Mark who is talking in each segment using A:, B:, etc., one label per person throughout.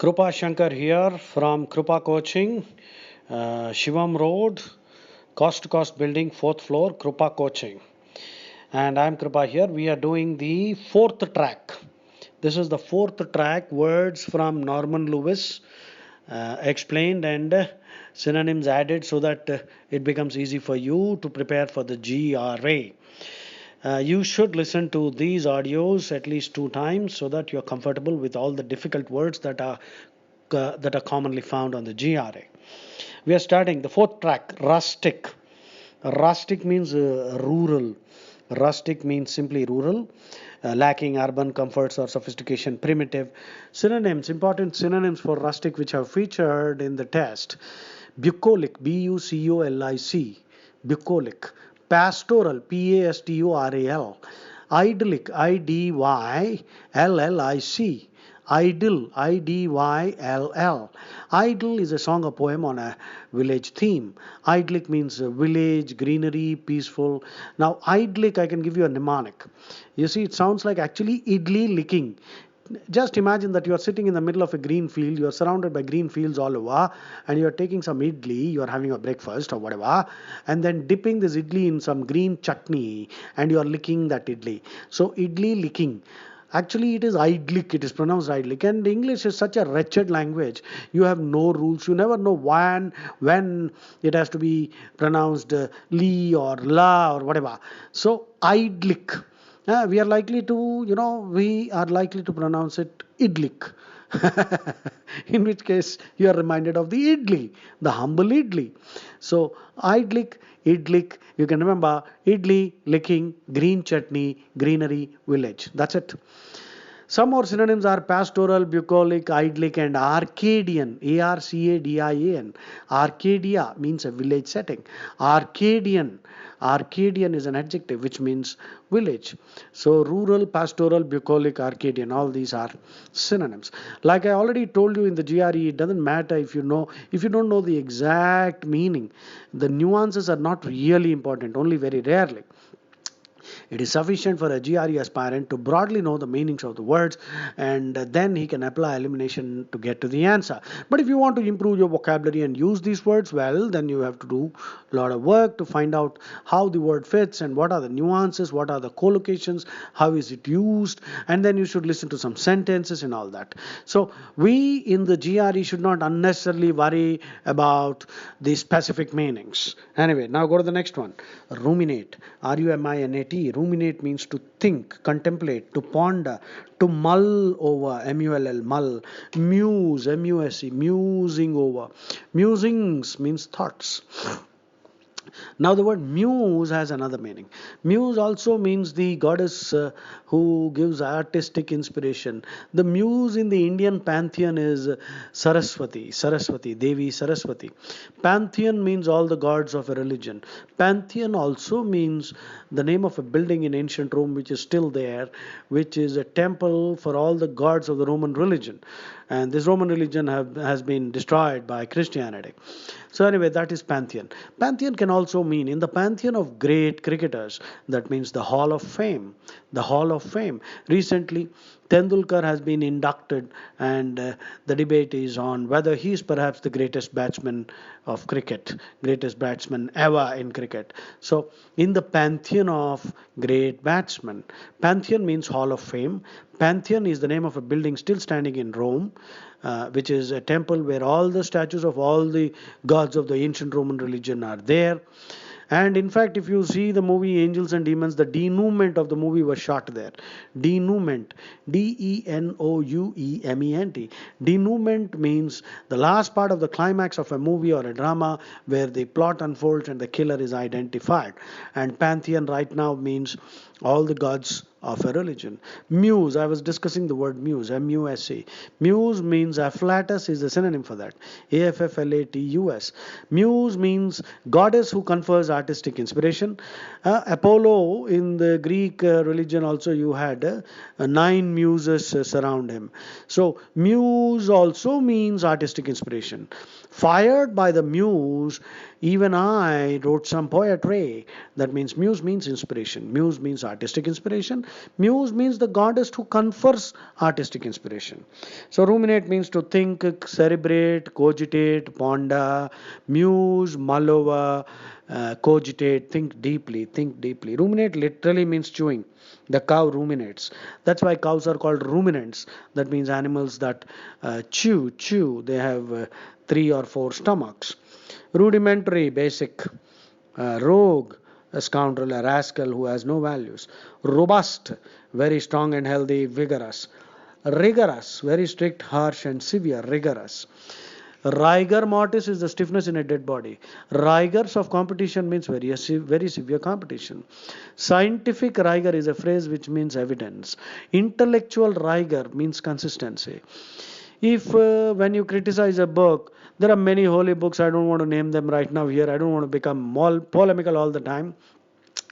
A: Krupa Shankar here from Krupa Coaching, Shivam Road, Coast to Coast Building, 4th floor, Krupa Coaching. And I'm Krupa here. We are doing the fourth track. This is the fourth track, words from Norman Lewis, explained and synonyms added so that it becomes easy for you to prepare for the GRA. You should listen to these audios at least 2 times so that you're comfortable with all the difficult words that are commonly found on the GRA. We are starting the fourth track, rustic. Rustic means rural. Rustic means simply rural, lacking urban comforts or sophistication, primitive. Synonyms, important synonyms for rustic which are featured in the test. Bucolic, Bucolic. Bucolic. Pastoral, Pastoral. Idyllic, Idyllic. Idyll, Idyll. Idyll is a song or poem on a village theme. Idyllic means village, greenery, peaceful. Now, idyllic, I can give you a mnemonic. You see, it sounds like actually idli licking. Just imagine that you are sitting in the middle of a green field, you are surrounded by green fields all over, and you are taking some idli, you are having a breakfast or whatever, and then dipping this idli in some green chutney, and you are licking that idli. So, idli licking. Actually, it is idyllic, it is pronounced idyllic. And English is such a wretched language. You have no rules. You never know when it has to be pronounced li or la or whatever. So, idyllic. We are likely to pronounce it idyllic. In which case, you are reminded of the idli, the humble idli. So, idyllic, idyllic, you can remember idli, licking, green chutney, greenery, village. That's it. Some more synonyms are pastoral, bucolic, idyllic, and Arcadian. Arcadian. Arcadia means a village setting. Arcadian. Arcadian is an adjective which means village. So rural, pastoral, bucolic, Arcadian, all these are synonyms. Like I already told you in the GRE, it doesn't matter if you don't know the exact meaning. The nuances are not really important, only very rarely. It is sufficient for a GRE aspirant to broadly know the meanings of the words, and then he can apply elimination to get to the answer. But if you want to improve your vocabulary and use these words well, then you have to do a lot of work to find out how the word fits and what are the nuances, what are the collocations, how is it used, and then you should listen to some sentences and all that. So we in the GRE should not unnecessarily worry about the specific meanings. Anyway, now go to the next one. Ruminate. Ruminate. Ruminate means to think, contemplate, to ponder, to mull over, mull, mull. Muse, muse, musing over. Musings means thoughts. Now the word muse has another meaning. Muse also means the goddess who gives artistic inspiration. The muse in the Indian pantheon is Saraswati, Devi Saraswati. Pantheon means all the gods of a religion. Pantheon also means the name of a building in ancient Rome which is still there, which is a temple for all the gods of the Roman religion. And this Roman religion has been destroyed by Christianity. So anyway, that is Pantheon. Pantheon can also mean in the Pantheon of great cricketers. That means the Hall of Fame. The Hall of Fame. Recently, Tendulkar has been inducted, and the debate is on whether he is perhaps the greatest batsman of cricket, greatest batsman ever in cricket. So, in the Pantheon of great batsmen, Pantheon means Hall of Fame. Pantheon is the name of a building still standing in Rome, which is a temple where all the statues of all the gods of the ancient Roman religion are there. And in fact, if you see the movie Angels and Demons, the denouement of the movie was shot there. Denouement. Denouement. Denouement means the last part of the climax of a movie or a drama where the plot unfolds and the killer is identified. And Pantheon right now means all the gods of a religion. Muse, I was discussing the word muse, M-U-S-E. Muse means afflatus is a synonym for that. A-F-F-L-A-T-U-S. Muse means goddess who confers artistic inspiration. Apollo in the Greek religion also you had 9 muses surround him. So muse also means artistic inspiration. Fired by the muse, even I wrote some poetry. That means muse means inspiration. Muse means artistic inspiration. Muse means the goddess who confers artistic inspiration. So ruminate means to think, cerebrate, cogitate, ponder. Muse, mull over, cogitate, think deeply, think deeply. Ruminate literally means chewing. The cow ruminates. That's why cows are called ruminants. That means animals that chew. They have 3 or 4 stomachs. Rudimentary, basic. Rogue, a scoundrel, a rascal who has no values. Robust, very strong and healthy, vigorous. Rigorous, very strict, harsh, and severe, rigorous. Rigor mortis is the stiffness in a dead body. Rigors of competition means very severe competition. Scientific rigor is a phrase which means evidence. Intellectual rigor means consistency. If when you criticize a book, there are many holy books, I don't want to name them right now here, I don't want to become polemical all the time.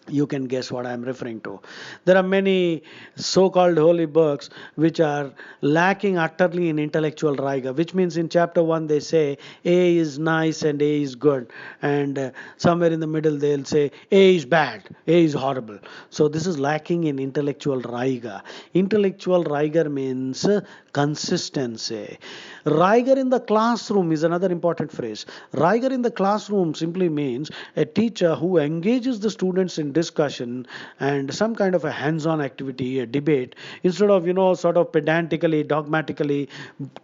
A: You can guess what I am referring to. There are many so-called holy books which are lacking utterly in intellectual rigor, which means in chapter 1 they say A is nice and A is good, and somewhere in the middle they'll say A is bad, A is horrible. So this is lacking in intellectual rigor. Intellectual rigor means consistency. Rigor in the classroom is another important phrase. Rigor in the classroom simply means a teacher who engages the students in discussion and some kind of a hands-on activity, a debate, instead of, sort of pedantically, dogmatically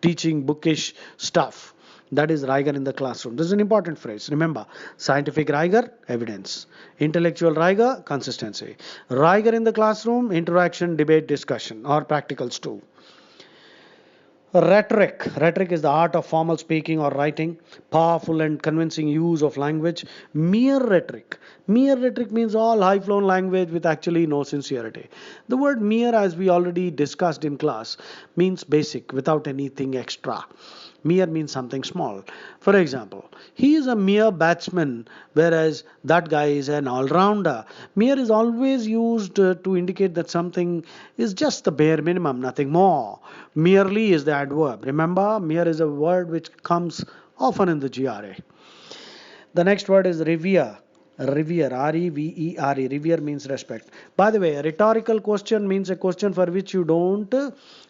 A: teaching bookish stuff. That is rigor in the classroom. This is an important phrase. Remember, scientific rigor, evidence. Intellectual rigor, consistency. Rigor in the classroom, interaction, debate, discussion, or practicals too. Rhetoric. Rhetoric is the art of formal speaking or writing, powerful and convincing use of language. Mere rhetoric. Mere rhetoric means all high flown language with actually no sincerity. The word mere, as we already discussed in class, means basic, without anything extra. Mere means something small. For example, he is a mere batsman, whereas that guy is an all-rounder. Mere is always used to indicate that something is just the bare minimum, nothing more. Merely is the adverb. Remember, mere is a word which comes often in the GRA. The next word is revere. Revere, R-E-V-E-R-E. Revere means respect. By the way, a rhetorical question means a question for which you don't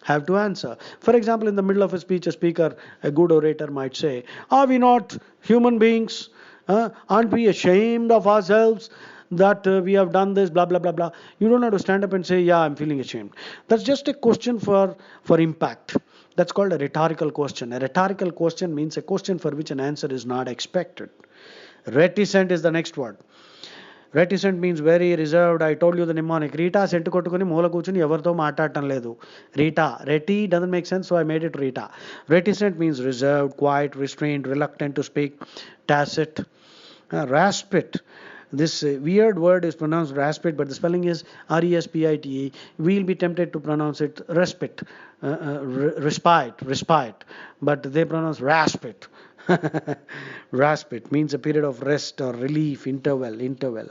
A: have to answer. For example, in the middle of a speech, a speaker, a good orator might say, are we not human beings? Aren't we ashamed of ourselves that we have done this, blah, blah, blah, blah. You don't have to stand up and say, yeah, I'm feeling ashamed. That's just a question for impact. That's called a rhetorical question. A rhetorical question means a question for which an answer is not expected. Reticent is the next word. Reticent means very reserved. I told you the mnemonic. Rita scent కొట్టుకుని మూల కూర్చుని ఎవరితో మాట్లాడటం లేదు. Rita. Reti doesn't make sense, so I made it Rita. Reticent means reserved, quiet, restrained, reluctant to speak, tacit. Raspit. This weird word is pronounced raspit, but the spelling is R-E-S-P-I-T-E. We'll be tempted to pronounce it respite, respite, but they pronounce raspit. Raspit means a period of rest or relief, interval.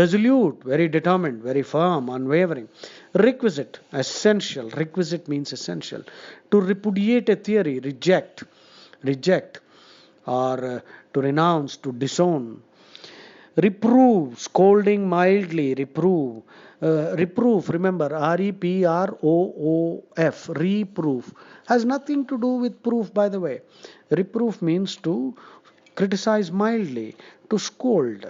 A: Resolute, very determined, very firm, unwavering. Requisite, essential. Requisite means essential. To repudiate a theory, reject, or to renounce, to disown. Reprove, scolding mildly, reprove. Reproof, remember, R-E-P-R-O-O-F, reproof, has nothing to do with proof, by the way. Reproof means to criticize mildly, to scold.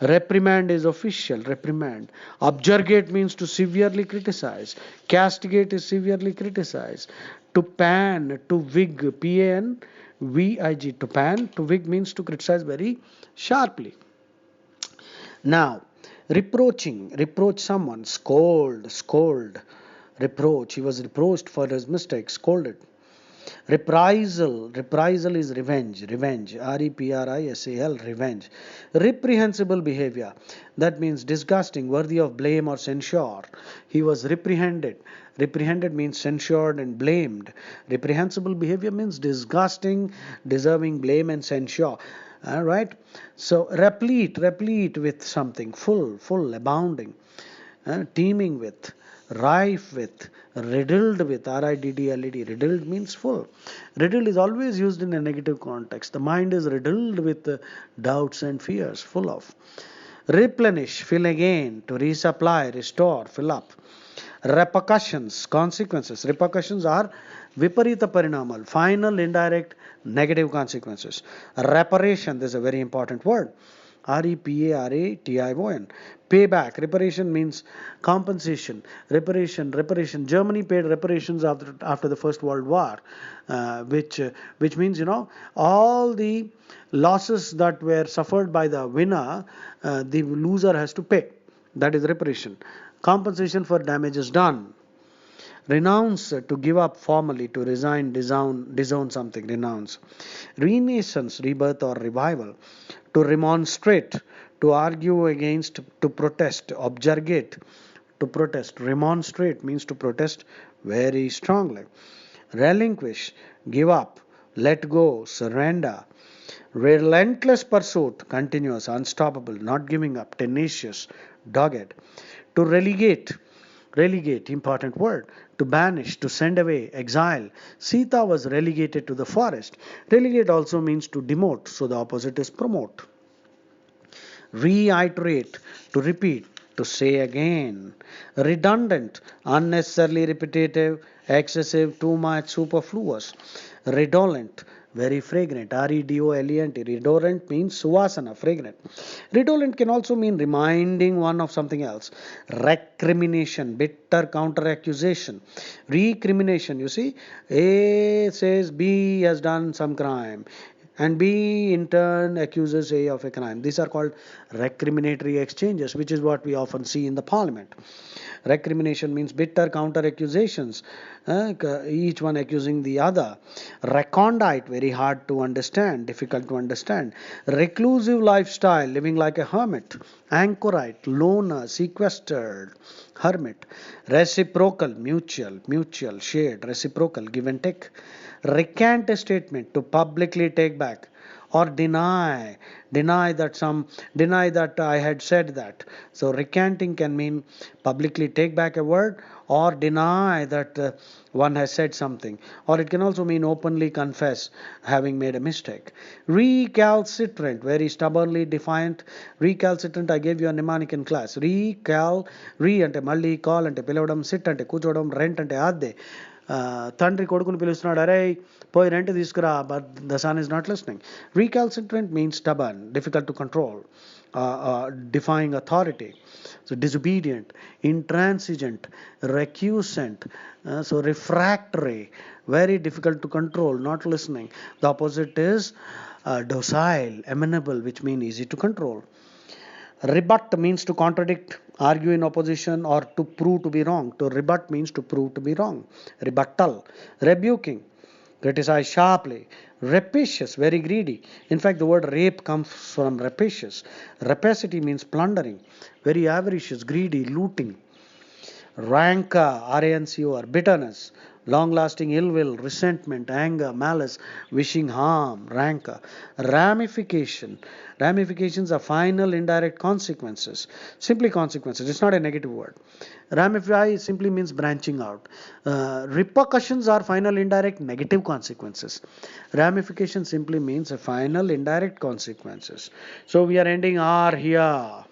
A: Reprimand is official, reprimand. Objurgate means to severely criticize. Castigate is severely criticize. To pan, to wig, P-A-N-V-I-G, to pan, to wig means to criticize very sharply. Now, reproach someone, scold, reproach. He was reproached for his mistake, scolded. Reprisal is revenge, R-E-P-R-I-S-A-L, revenge. Reprehensible behavior, that means disgusting, worthy of blame or censure. He was reprehended. Reprehended means censured and blamed. Reprehensible behavior means disgusting, deserving blame and censure. All right. So replete with something, full, abounding, teeming with, rife with, riddled with, R-I-D-D-L-E-D. Riddled means full. Riddled is always used in a negative context. The mind is riddled with doubts and fears, full of. Replenish, fill again, to resupply, restore, fill up. Repercussions, consequences. Repercussions are viparita parinamal, final indirect negative consequences. Reparation, this is a very important word. Reparation. Payback. Reparation means compensation. Reparation. Germany paid reparations after the First World War, which means, all the losses that were suffered by the winner, the loser has to pay. That is reparation. Compensation for damages done. Renounce, to give up formally, to resign, disown something, renounce. Renaissance, rebirth or revival. To remonstrate, to argue against, to protest, objurgate, to protest. Remonstrate means to protest very strongly. Relinquish, give up, let go, surrender. Relentless pursuit, continuous, unstoppable, not giving up, tenacious, dogged. To relegate, important word. To banish, to send away, exile. Sita was relegated to the forest. Relegate also means to demote, so the opposite is promote. Reiterate, to repeat, to say again. Redundant, unnecessarily repetitive, excessive, too much, superfluous. Redolent, very fragrant. Redolent. Redolent means suvasana, fragrant. Redolent can also mean reminding one of something else. Recrimination, bitter counter accusation. Recrimination, you see, A says B has done some crime, and B in turn accuses A of a crime. These are called recriminatory exchanges, which is what we often see in the parliament. Recrimination means bitter counter accusations, each one accusing the other. Recondite, very hard to understand, difficult to understand. Reclusive lifestyle, living like a hermit. Anchorite, loner, sequestered, hermit. Reciprocal, mutual, shared, reciprocal, give and take. Recant a statement, to publicly take back, or deny that I had said that. So recanting can mean publicly take back a word, or deny that one has said something, or it can also mean openly confess having made a mistake. Recalcitrant, very stubbornly defiant. Recalcitrant, I gave you a mnemonic in class. Re ante malli, call ante pilavadam, sit ante కూర్చోవడం, rent ante adde. తండ్రి కొడుకుని పిలుస్తున్నాడు, అరే పోయి rent తీసుకురా, but the sun is not listening. Recalcitrant means stubborn, difficult to control, defying authority. So disobedient, intransigent, recusant, so refractory, very difficult to control, not listening. The opposite is docile, amenable, which mean easy to control. Rebut means to contradict, argue in opposition, or to prove to be wrong. To rebut means to prove to be wrong. Rebuttal. Rebuking, criticize sharply. Rapacious, very greedy. In fact, the word rape comes from rapacious. Rapacity means plundering, very avaricious, greedy, looting. Rancor, R-A-N-C-O-R, bitterness, long-lasting ill will, resentment, anger, malice, wishing harm, rancor. Ramifications are final indirect consequences, simply consequences. It's not a negative word. Ramify simply means branching out. Repercussions are final indirect negative consequences. Ramification simply means a final indirect consequences. So we are ending R here.